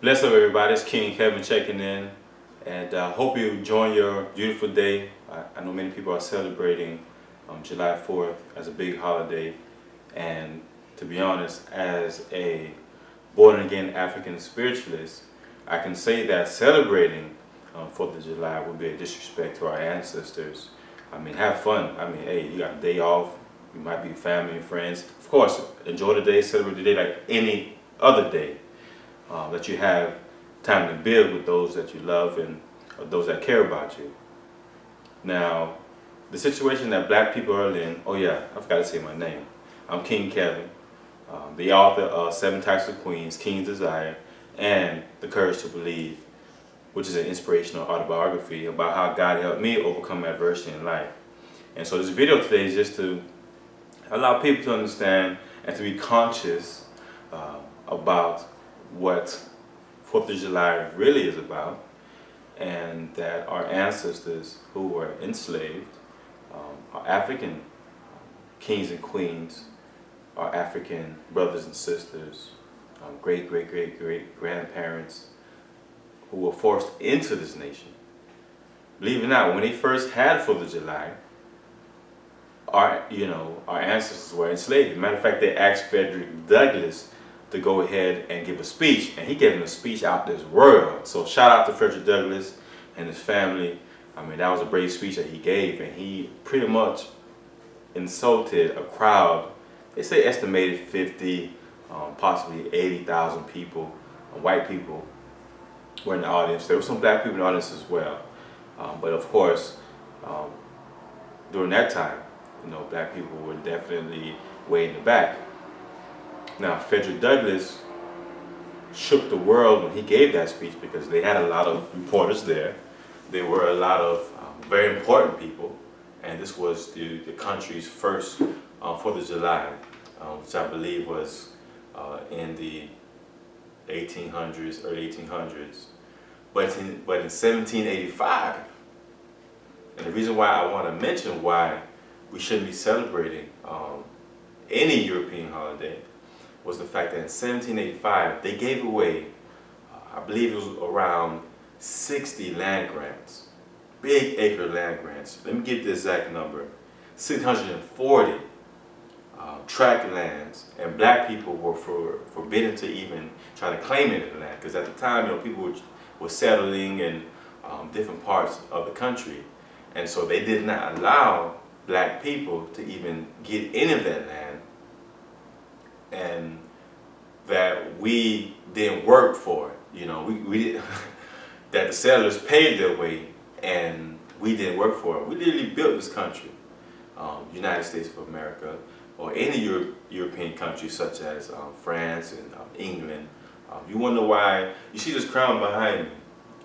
Bless up, everybody. It's King Kevin checking in, and hope you enjoy your beautiful day. I know many people are celebrating July 4th as a big holiday, and to be honest, as a born-again African spiritualist, I can say that celebrating 4th of July would be a disrespect to our ancestors. I mean, have fun. I mean, hey, you got a day off. You might be family and friends. Of course, enjoy the day, celebrate the day like any other day. That you have time to build with those that you love and those that care about you. Now, the situation that black people are in, oh yeah, I forgot to say my name. I'm King Kevin, the author of Seven Types of Queens, King's Desire, and The Courage to Believe, which is an inspirational autobiography about how God helped me overcome adversity in life. And so this video today is just to allow people to understand and to be conscious about what 4th of July really is about, and that our ancestors who were enslaved, our African kings and queens, our African brothers and sisters, great, great, great, great grandparents who were forced into this nation. Believe it or not, when they first had 4th of July, our ancestors were enslaved. Matter of fact, they asked Frederick Douglass to go ahead and give a speech, and he gave him a speech out this world. So shout out to Frederick Douglass and his family. I mean, that was a brave speech that he gave, and he pretty much insulted a crowd. They say estimated 50, possibly 80,000 people, white people were in the audience. There were some black people in the audience as well. But of course, during that time, black people were definitely way in the back. Now, Frederick Douglass shook the world when he gave that speech because they had a lot of reporters there. There were a lot of very important people, and this was the country's first 4th of July, which I believe was in the 1800s, early 1800s. But in 1785, and the reason why I want to mention why we shouldn't be celebrating any European holiday was the fact that in 1785 they gave away, I believe it was around 60 land grants, big acre land grants. Let me get the exact number: 640 tract lands, and black people were forbidden to even try to claim any land because at the time, people were settling in different parts of the country, and so they did not allow black people to even get any of that land. And that we didn't work for it. We did, that the settlers paid their way and we didn't work for it. We literally built this country, United States of America, or any European country such as France and England. You wonder why you see this crown behind me.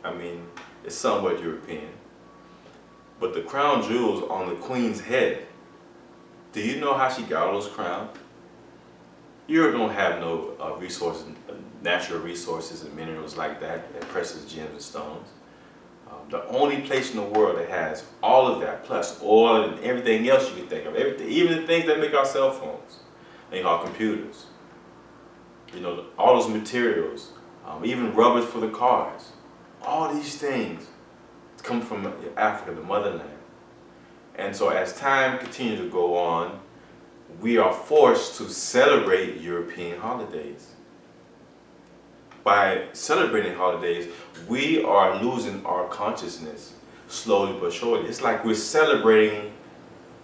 I mean, it's somewhat European. But the crown jewels on the Queen's head, do you know how she got all those crowns? Europe don't have no resources, natural resources and minerals like that, and precious gems and stones. The only place in the world that has all of that, plus oil and everything else you can think of, everything, even the things that make our cell phones, make our computers, all those materials, even rubbers for the cars, all these things come from Africa, the motherland. And so as time continues to go on, we are forced to celebrate European holidays. By celebrating holidays, we are losing our consciousness slowly but surely. It's like we're celebrating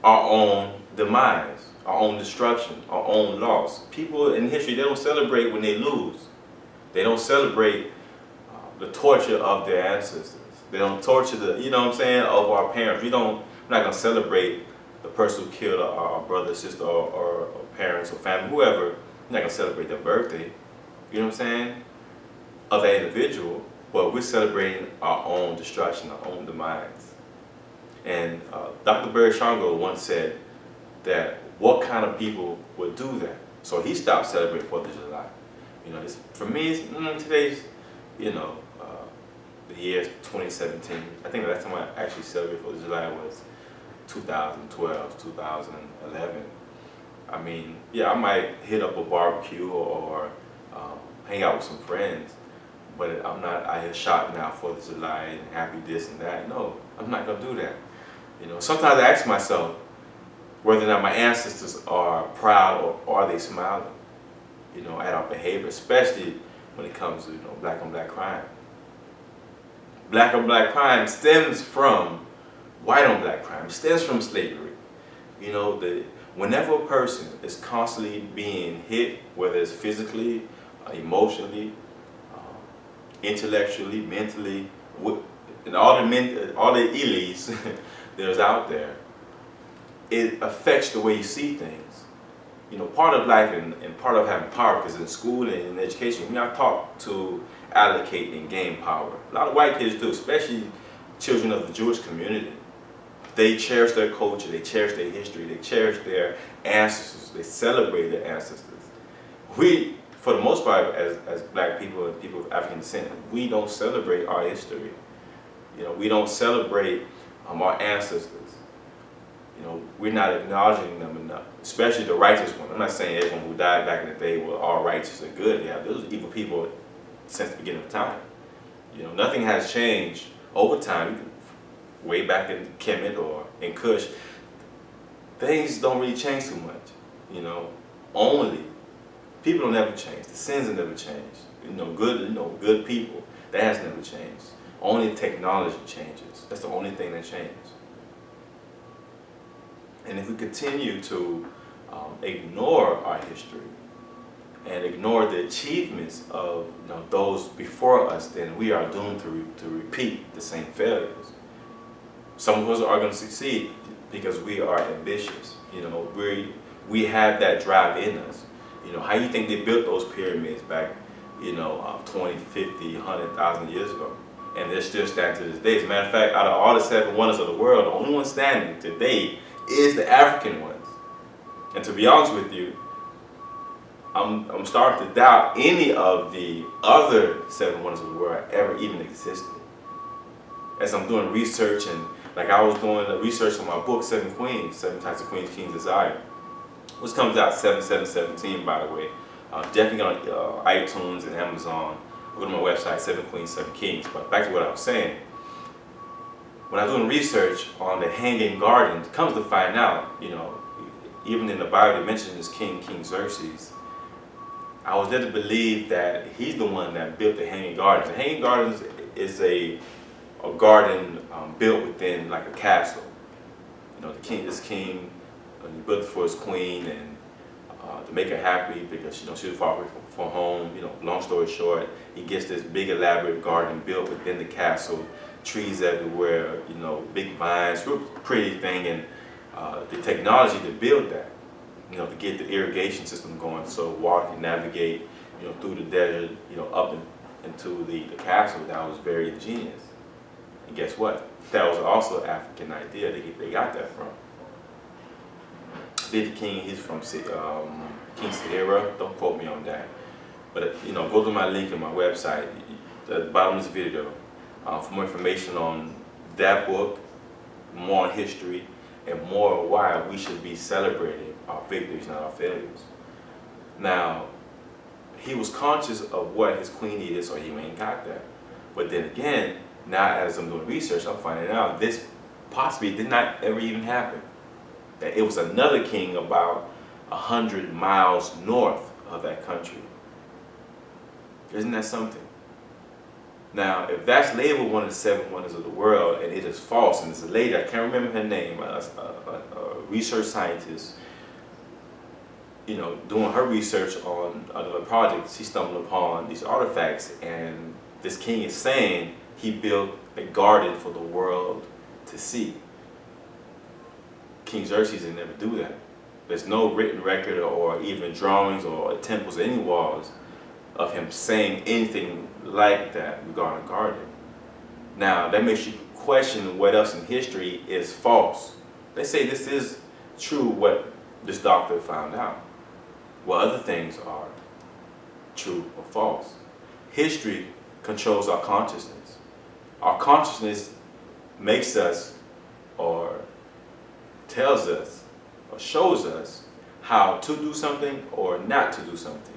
our own demise, our own destruction, our own loss. People in history, they don't celebrate when they lose. They don't celebrate the torture of their ancestors. They don't torture of our parents. We're not going to celebrate the person who killed our brother, sister, or parents, or family, whoever. We're not going to celebrate their birthday, you know what I'm saying, of that individual, but we're celebrating our own destruction, our own demise. And Dr. Barry Shango once said that what kind of people would do that? So he stopped celebrating 4th of July. For me, today's, the year 2017. I think the last time I actually celebrated 4th of July was 2012, 2011. I mean, yeah, I might hit up a barbecue or hang out with some friends, But I'm not out here shouting out 4th of July and happy this and that. No, I'm not gonna do that. You know, sometimes I ask myself whether or not my ancestors are proud or are they smiling, you know, at our behavior, especially when it comes to, you know, black on black crime. Black on black crime stems from white on black crime. It stems from slavery. You know, whenever a person is constantly being hit, whether it's physically, emotionally, intellectually, mentally, and all the illies there's out there, it affects the way you see things. You know, part of life and part of having power, because in school and in education, we're not taught to allocate and gain power. A lot of white kids do, especially children of the Jewish community. They cherish their culture, they cherish their history, they cherish their ancestors, they celebrate their ancestors. We, for the most part, as black people and people of African descent, we don't celebrate our history. You know, we don't celebrate our ancestors. You know, we're not acknowledging them enough, especially the righteous ones. I'm not saying everyone who died back in the day were all righteous and good. Yeah, those are evil people since the beginning of time. You know, nothing has changed over time. Way back in Kemet or in Kush, things don't really change too much. You know, only people don't ever change. The sins have never changed. You know, good people, that has never changed. Only technology changes. That's the only thing that changes. And if we continue to ignore our history and ignore the achievements of, you know, those before us, then we are doomed to repeat the same failures. Some of us are going to succeed because we are ambitious. You know, we have that drive in us. You know, how you think they built those pyramids back, you know, 20, 50, 100,000 years ago? And they're still standing to this day. As a matter of fact, out of all the 7 wonders of the world, the only one standing today is the African ones. And to be honest with you, I'm starting to doubt any of the other 7 wonders of the world ever even existed. As I'm doing research, and like I was doing research on my book, 7 Queens, 7 Types of Queens Kings Desire, which comes out 7/7/17, by the way. Definitely on iTunes and Amazon. Go to my website, 7 Queens, 7 Kings. But back to what I was saying. When I was doing research on the Hanging Garden, comes to find out, you know, even in the Bible, they mentioned this King Xerxes. I was led to believe that he's the one that built the Hanging Gardens. The Hanging Gardens is a garden built within like a castle. You know, this king, he built it for his queen and to make her happy because, you know, she was far away from home. You know, long story short, he gets this big elaborate garden built within the castle, trees everywhere, you know, big vines, real pretty thing, and the technology to build that, you know, to get the irrigation system going so water can navigate, you know, through the desert, you know, up into the castle. That was very ingenious. And guess what? That was also an African idea. They got that from. Did the king, he's from King Sahara. Don't quote me on that. But, you know, go to my link in my website, at the bottom of this video, for more information on that book, more on history, and more on why we should be celebrating our victories, not our failures. Now, he was conscious of what his queen needed, so he went and got that. But then again, now as I'm doing research, I'm finding out this possibly did not ever even happen. That it was another king about 100 miles north of that country. Isn't that something? Now, if that's labeled one of the 7 wonders of the world, and it is false, and it's a lady, I can't remember her name, a research scientist, you know, doing her research on another project, she stumbled upon these artifacts, and this king is saying he built a garden for the world to see. King Xerxes didn't ever do that. There's no written record or even drawings or temples or any walls of him saying anything like that regarding garden. Now, that makes you question what else in history is false. Let's say this is true, what this doctor found out. What other things are true or false? History controls our consciousness. Our consciousness makes us, or tells us, or shows us how to do something or not to do something.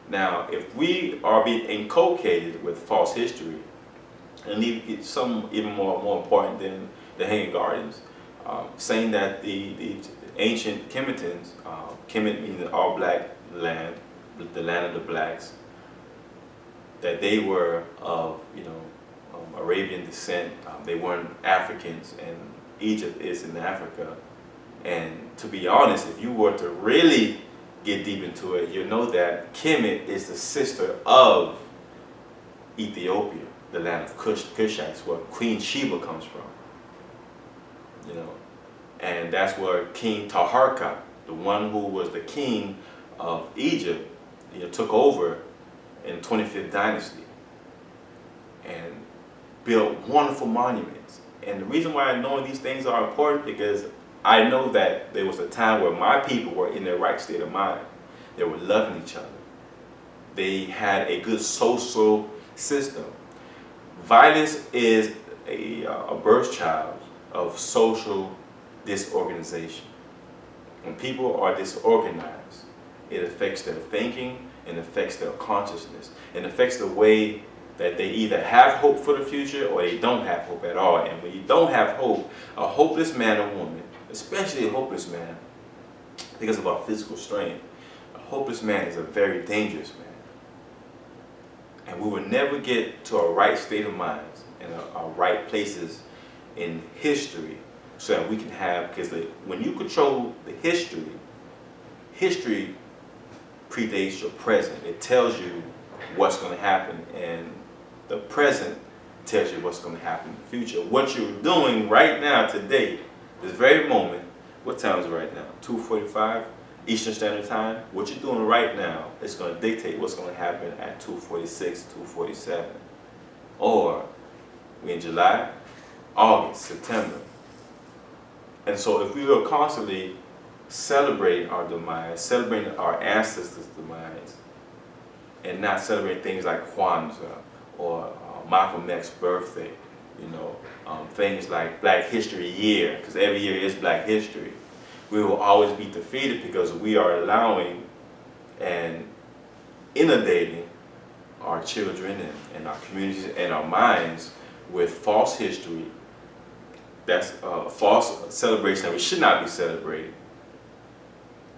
Now, if we are being inculcated with false history, and it's some even more important than the Hanging Gardens, saying that the ancient Kemetans, Kemet means the all black land, the land of the blacks, that they were of Arabian descent. They weren't Africans, and Egypt is in Africa. And to be honest, if you were to really get deep into it, you know that Kemet is the sister of Ethiopia, the land of Kushites, where Queen Sheba comes from. And that's where King Taharka, the one who was the king of Egypt, took over in 25th dynasty and built wonderful monuments. And the reason why I know these things are important because I know that there was a time where my people were in their right state of mind. They were loving each other. They had a good social system. Violence is a birth child of social disorganization. When people are disorganized, it affects their thinking, it affects their consciousness, it affects the way that they either have hope for the future or they don't have hope at all. And when you don't have hope, a hopeless man or woman, especially a hopeless man, because of our physical strength, a hopeless man is a very dangerous man. And we will never get to our right state of minds and our right places in history so that we can have, because when you control the history, history predates your present. It tells you what's going to happen, and the present tells you what's going to happen in the future. What you're doing right now, today, this very moment, what time is it right now? 2:45 Eastern Standard Time. What you're doing right now is going to dictate what's going to happen at 2:46, 2:47. Or we're in July, August, September. And so if we are constantly celebrating our demise, celebrating our ancestors' demise, and not celebrating things like Kwanzaa or Malcolm X's birthday, things like Black History Year, because every year is Black History, we will always be defeated because we are allowing and inundating our children and our communities and our minds with false history. That's a false celebration that we should not be celebrating.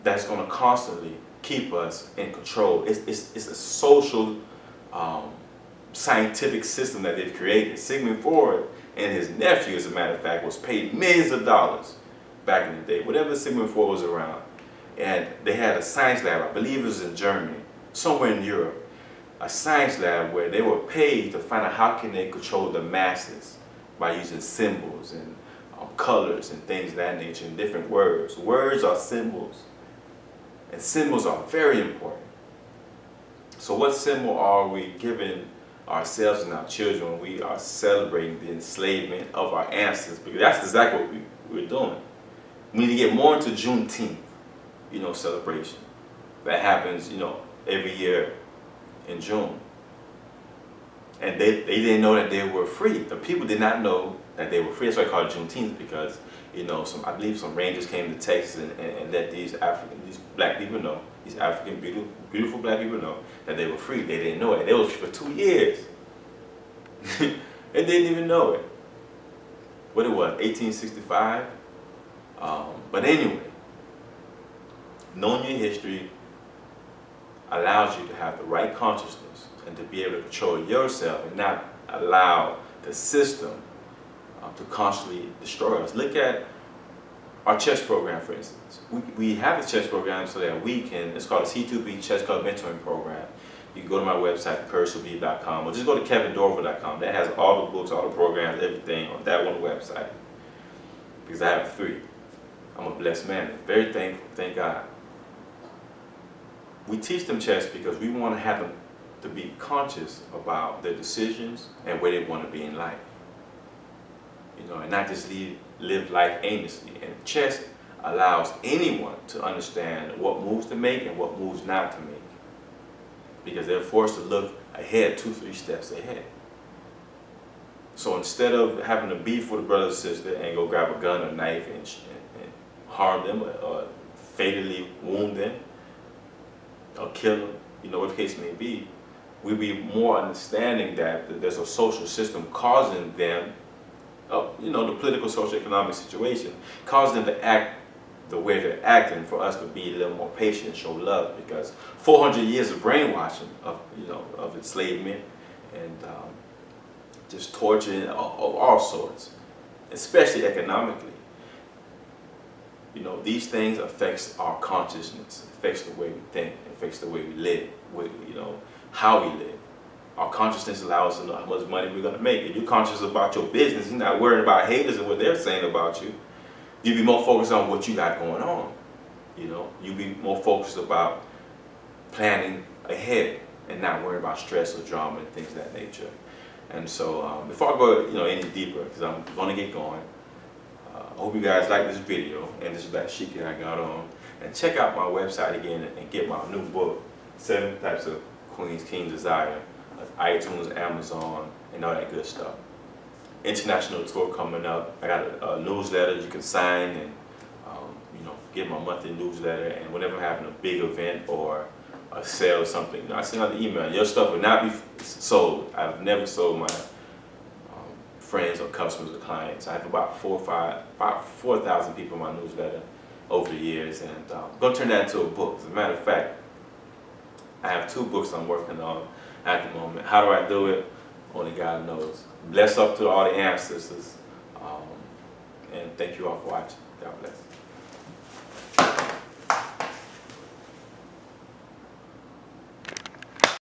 That's going to constantly keep us in control. It's a social, scientific system that they've created. Sigmund Freud and his nephew, as a matter of fact, was paid millions of dollars back in the day, whatever Sigmund Freud was around. And they had a science lab, I believe it was in Germany, somewhere in Europe, a science lab where they were paid to find out how can they control the masses by using symbols and colors and things of that nature and different words. Words are symbols, and symbols are very important. So what symbol are we giving ourselves and our children when we are celebrating the enslavement of our ancestors? Because that's exactly what we're doing. We need to get more into Juneteenth, celebration that happens, every year in June. And they didn't know that they were free. The people did not know that they were free. That's why I call it Juneteenth, because I believe some rangers came to Texas and let these black people know, these African beautiful black people know that they were free. They didn't know it. They were free for 2 years. They didn't even know it. What it was, 1865? But anyway, knowing your history allows you to have the right consciousness and to be able to control yourself and not allow the system to constantly destroy us. Look at our chess program, for instance. We have a chess program so that we can, it's called a C2B Chess Club Mentoring Program. You can go to my website, cursorb.com, or just go to kevindorival.com. That has all the books, all the programs, everything on that one website. Because I have 3. I'm a blessed man, very thankful, thank God. We teach them chess because we want to have them to be conscious about their decisions and where they want to be in life. And not just live life aimlessly. And chess allows anyone to understand what moves to make and what moves not to make. Because they're forced to look ahead 2-3 steps ahead. So instead of having to beef with a brother or sister and go grab a gun or knife and harm them or fatally wound them or kill them, what the case may be, we'll be more understanding that there's a social system causing them, the political, social, economic situation, causing them to act the way they're acting, for us to be a little more patient and show love, because 400 years of brainwashing, of enslavement and just torture of all sorts, especially economically. These things affects our consciousness, affects the way we think, affects the way we live, how we live. Our consciousness allows us to know how much money we're going to make. If you're conscious about your business, you're not worried about haters and what they're saying about you. You'll be more focused on what you got going on. You'll be more focused about planning ahead and not worrying about stress or drama and things of that nature. And so before I go any deeper, because I'm going to get going, I hope you guys like this video and this black chic that I got on. And check out my website again and get my new book, 7 Types of Queens King Desire, iTunes, Amazon, and all that good stuff. International tour coming up. I got a newsletter you can sign and get my monthly newsletter. And whenever I'm having a big event or a sale or something, I send out the email. Your stuff will not be sold. I've never sold my friends or customers or clients. I have about 4,000 people in my newsletter over the years, and I'm going to turn that into a book. As a matter of fact, I have 2 books I'm working on at the moment. How do I do it? Only God knows. Bless up to all the ancestors, and thank you all for watching. God bless.